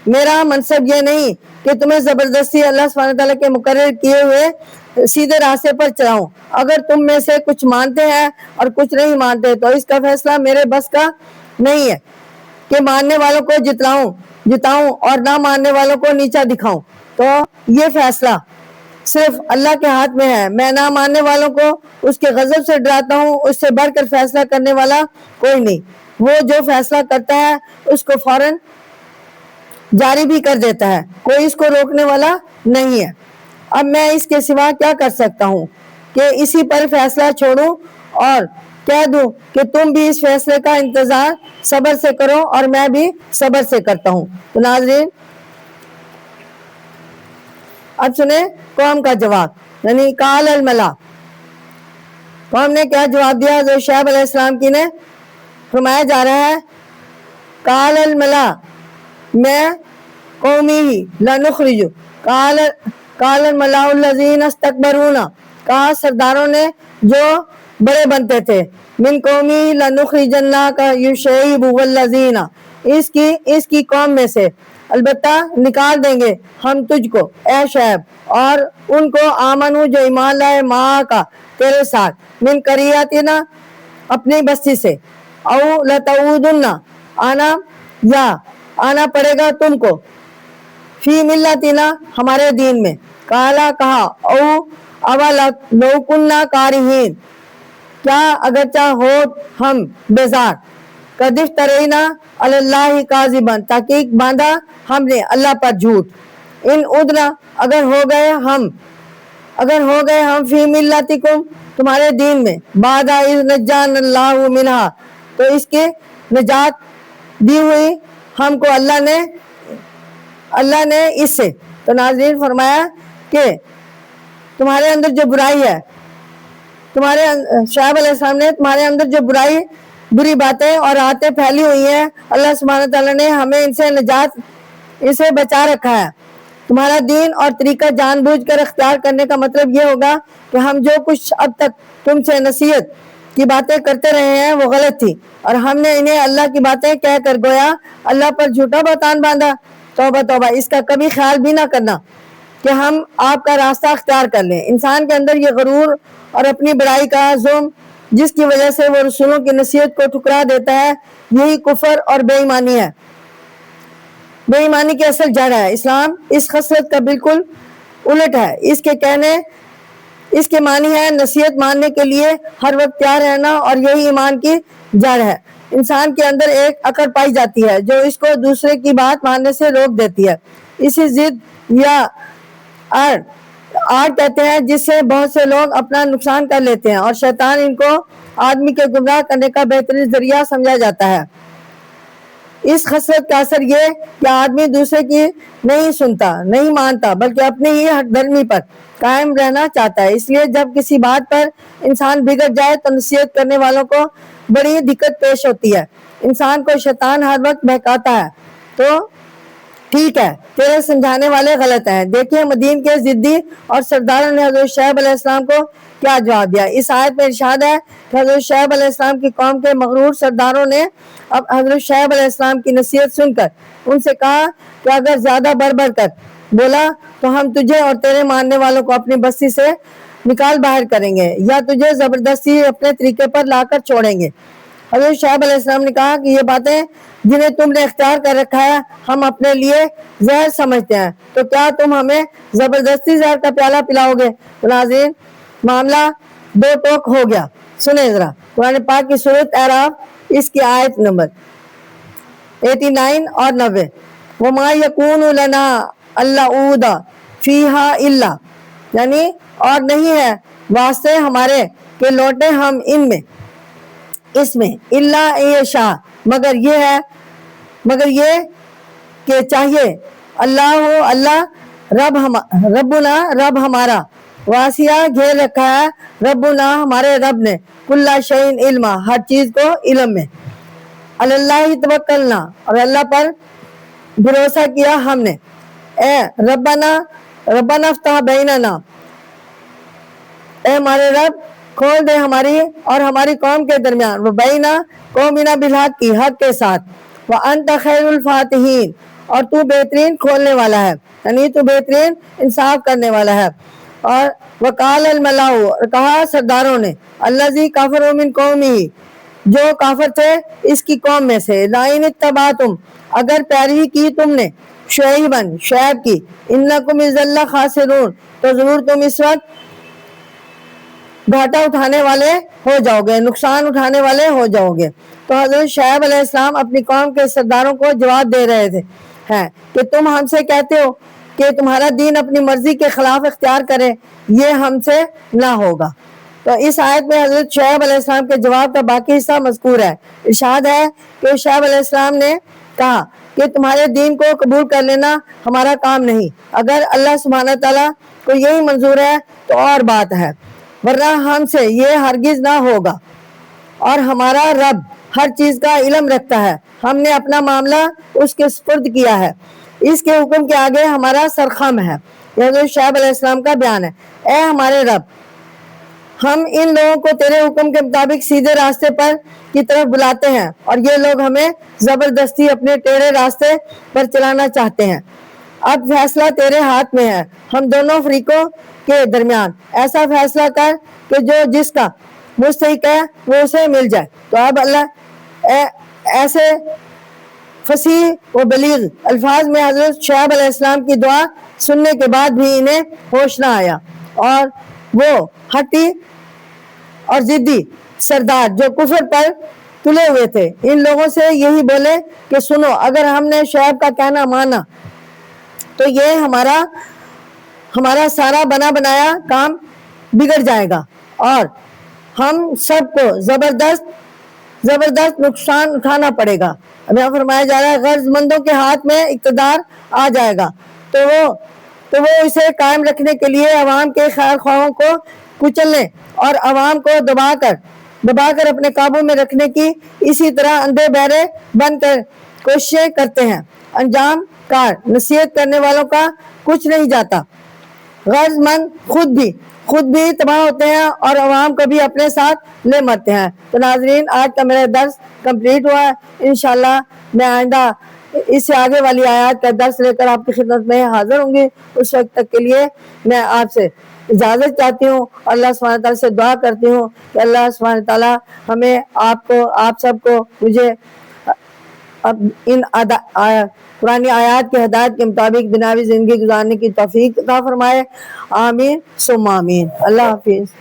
میرا منصب یہ نہیں کہ تمہیں زبردستی اللہ سبحانہ تعالیٰ کے مقرر کیے ہوئے سیدھے راستے پر چلاؤں. اگر تم میں سے کچھ مانتے ہیں اور کچھ نہیں مانتے تو اس کا فیصلہ میرے بس کا نہیں ہے کہ ماننے والوں کو جتاؤں اور نہ ماننے والوں کو نیچا دکھاؤں. تو یہ فیصلہ صرف اللہ کے ہاتھ میں ہے. میں نہ ماننے والوں کو اس کے غضب سے ڈراتا ہوں، اس سے بڑھ کر فیصلہ کرنے والا کوئی نہیں. وہ جو فیصلہ کرتا ہے اس کو فوراً جاری بھی کر دیتا ہے، کوئی اس کو روکنے والا نہیں ہے. اب میں اس کے سوا کیا کر سکتا ہوں کہ اسی پر فیصلہ چھوڑوں اور کہہ دوں کہ تم بھی اس فیصلے کا انتظار صبر سے کرو اور میں بھی صبر سے کرتا ہوں. تو ناظرین اب سنیں قوم کا جواب، یعنی قال الملا، قوم نے کیا جواب دیا حضرت شعیب علیہ السلام کی نے. فرمایا جا رہا ہے قال الملا میں قومی لنخرج، قال الملا الذین استکبرون، کہا سرداروں نے جو بڑے بنتے تھے، من قومی لنخرجنک یشعب والذین، اس کی قوم میں سے البتہ نکال دیں گے ہم تجھ کو اے شعیب اور ان کو آمنو جو ایمان لائے ماں کا تیرے ساتھ، من قریتنا اپنی بستی سے، او لتعودن آنا پڑے گا تم کو، فی ملتنا ہمارے دین میں، کالا کہا او لو کننا کارہین، کیا اگرچہ ہو ہم بیزار، قد افترینا علی اللہ کاذبا، تحقیق باندھا ہم نے اللہ پر جھوٹ، ان ادنا اگر ہو گئے ہم فی ملتکم تمہارے دین میں، بعد اذ نجانا اللہ منہا، تو اس کی نجات دی ہوئی ہم کو اللہ نے اس سے. تو ناظرین فرمایا کہ تمہارے اندر جو برائی ہے، شعیب علیہ السلام نے تمہارے اندر جو بری باتیں اور عادتیں پھیلی ہوئی ہیں، اللہ سبحانہ تعالیٰ نے ہمیں ان سے بچا رکھا ہے. تمہارا دین اور طریقہ جان بوجھ کر اختیار کرنے کا مطلب یہ ہوگا کہ ہم جو کچھ اب تک تم سے نصیحت کی باتیں کرتے رہے ہیں وہ غلط تھی اور ہم نے انہیں اللہ کی باتیں کہہ کر گویا اللہ پر جھوٹا بہتان باندھا. توبہ توبہ، اس کا کبھی خیال بھی نہ کرنا کہ ہم آپ کا راستہ اختیار کر لیں. انسان کے اندر یہ غرور اور اپنی بڑائی کا عزم جس کی وجہ سے وہ رسولوں کی نصیحت کو ٹھکرا دیتا ہے، یہی کفر اور بے ایمانی ہے. بے ایمانی کی اصل جڑ ہے. اسلام اس خصلت کا بالکل الٹ ہے. اس کے معنی ہے نصیحت ماننے کے لیے ہر وقت تیار رہنا، اور یہی ایمان کی جڑ ہے. انسان کے اندر ایک اکڑ پائی جاتی ہے جو اس کو دوسرے کی بات ماننے سے روک دیتی ہے. اسی ضد یا آڑ کہتے ہیں جس سے بہت سے لوگ اپنا نقصان کر لیتے ہیں، اور شیطان ان کو آدمی کے گمراہ کرنے کا بہترین ذریعہ سمجھا جاتا ہے. اس خصلت کا اثر یہ کہ آدمی دوسرے کی نہیں سنتا، نہیں مانتا، بلکہ اپنی ہی حق درمی پر قائم رہنا چاہتا ہے۔ اس لیے جب کسی بات پر انسان بگڑ جائے تو نصیحت کرنے والوں کو بڑی دقت پیش ہوتی ہے۔ انسان کو شیطان ہر وقت بہکاتا ہے تو ٹھیک ہے، تیرے سمجھانے والے غلط ہیں۔ دیکھیے مدین کے ضدی اور سرداروں نے حضرت شعیب علیہ السلام کو کیا جواب دیا۔ اس آیت میں ارشاد ہے کہ حضرت شعیب علیہ السلام کی قوم کے مغرور سرداروں نے اب حضرت شعیب علیہ السلام کی نصیحت سن کر ان سے کہا کہ اگر زیادہ بڑھ بڑھ کر بولا تو ہم تجھے اور تیرے ماننے والوں کو اپنی بستی سے نکال باہر کریں گے یا تجھے زبردستی اپنے طریقے پر لا کر چھوڑیں گے۔ حضرت شعیب علیہ السلام نے کہا کہ یہ باتیں جنہیں تم نے اختیار کر رکھا ہے ہم اپنے لیے زہر سمجھتے ہیں، تو کیا تم ہمیں زبردستی زہر کا پیالہ پلاؤ گے؟ تو ناظرین معاملہ دو ٹوک ہو گیا۔ سنیں ذرا قرآن پاک کی سورۃ اعراف اس کی آیت نمبر 89 اور 90۔ وَمَا يَكُونُ لَنَا أَلَّا نَعُودَ فِيهَا إِلَّا، یعنی اور نہیں ہے واسطے ہمارے کہ لوٹے ہم ان میں اس میں اللہ یشاء مگر یہ کہ چاہیے اللہ ہو، اللہ ربنا رب ہمارا واسعہ گھیر رکھا ہے، ربنا ہمارے رب نے کل شیء علما ہر چیز کو علم میں، اللہ توکلنا اور اللہ پر بھروسہ کیا ہم نے، اے ربنا افتح بیننا، اے ہمارے رب کھول دے ہماری اور ہماری قوم کے درمیان، وہ بینا قومنا بالحق کی حق کے ساتھ، وانت خیر الفاتحین اور تو بہترین کھولنے والا ہے، یعنی تو بہترین انصاف کرنے والا ہے۔ اور وقال الملأ، کہا سرداروں نے، الذی کفروا من قومہ، جو کافر تھے اس کی قوم میں سے، لئن اتبعتم، اگر پیروی کی تم نے شعیب کی، انکم اذا لخاسرون، تو ضرور تم اس وقت گھاٹا اٹھانے والے ہو جاؤ گے، نقصان اٹھانے والے ہو جاؤ گے۔ تو حضرت شعیب علیہ السلام اپنی قوم کے سرداروں کو جواب دے رہے تھے کہ تم ہم سے کہتے ہو کہ تمہارا دین اپنی مرضی کے خلاف اختیار کرے، یہ ہم سے نہ ہوگا۔ تو اس آیت میں حضرت شعیب علیہ السلام کے جواب کا باقی حصہ مذکور ہے۔ ارشاد ہے کہ شعیب علیہ السلام نے کہا کہ تمہارے دین کو قبول کر لینا ہمارا کام نہیں، اگر اللہ سبحانہ تعالیٰ کو یہی منظور ہے تو اور بات ہے، ورنہ ہم سے یہ ہرگز نہ ہوگا، اور ہمارا رب ہر چیز کا علم رکھتا ہے، ہم نے اپنا معاملہ اس کے سپرد کیا ہے، اس کے حکم کے آگے ہمارا سرخم ہے۔ یہ حضرت شعیب علیہ السلام کا بیان ہے، اے ہمارے رب ہم ان لوگوں کو تیرے حکم کے مطابق سیدھے راستے پر کی طرف بلاتے ہیں اور یہ لوگ ہمیں زبردستی اپنے ٹیڑھے راستے پر چلانا چاہتے ہیں، اب فیصلہ تیرے ہاتھ میں ہے، ہم دونوں فریقوں کے درمیان ایسا فیصلہ کر کہ جو جس کا مستحق ہے وہ اسے مل جائے۔ تو اب اللہ ایسے فصیح و بلیغ الفاظ میں حضرت شعیب علیہ السلام کی دعا سننے کے بعد بھی انہیں ہوش نہ آیا، اور وہ ہٹی اور ضدی سردار جو کفر پر تلے ہوئے تھے ان لوگوں سے یہی بولے کہ سنو، اگر ہم نے شعیب کا کہنا مانا تو یہ ہمارا سارا بنا بنایا کام بگڑ جائے گا اور ہم سب کو زبردست نقصان اٹھانا پڑے گا۔ اب یہاں فرمایا جا رہا ہے غرض مندوں کے ہاتھ میں اقتدار آ جائے گا تو وہ اسے قائم رکھنے کے لیے عوام کے خیر خواہوں کو کچلنے اور عوام کو دبا کر اپنے قابو میں رکھنے کی اسی طرح اندھے بہرے بن کر کوششیں کرتے ہیں۔ انجام کار نصیحت کرنے والوں کا کچھ نہیں جاتا، غرض مند خود بھی تباہ ہوتے ہیں اور عوام کو بھی اپنے ساتھ لے مرتے ہیں۔ تو ناظرین آج کا میرا درس کمپلیٹ ہوا ہے، انشاءاللہ میں آئندہ اس سے آگے والی آیات کا درس لے کر آپ کی خدمت میں حاضر ہوں گی۔ اس وقت تک کے لیے میں آپ سے اجازت چاہتی ہوں، اللہ سبحانہ تعالیٰ سے دعا کرتی ہوں کہ اللہ سبحانہ تعالیٰ ہمیں آپ سب کو مجھے ان قرآن آیات کی ہدایت کے مطابق دنیاوی زندگی گزارنے کی توفیق عطا فرمائے، آمین ثم آمین۔ اللہ حافظ۔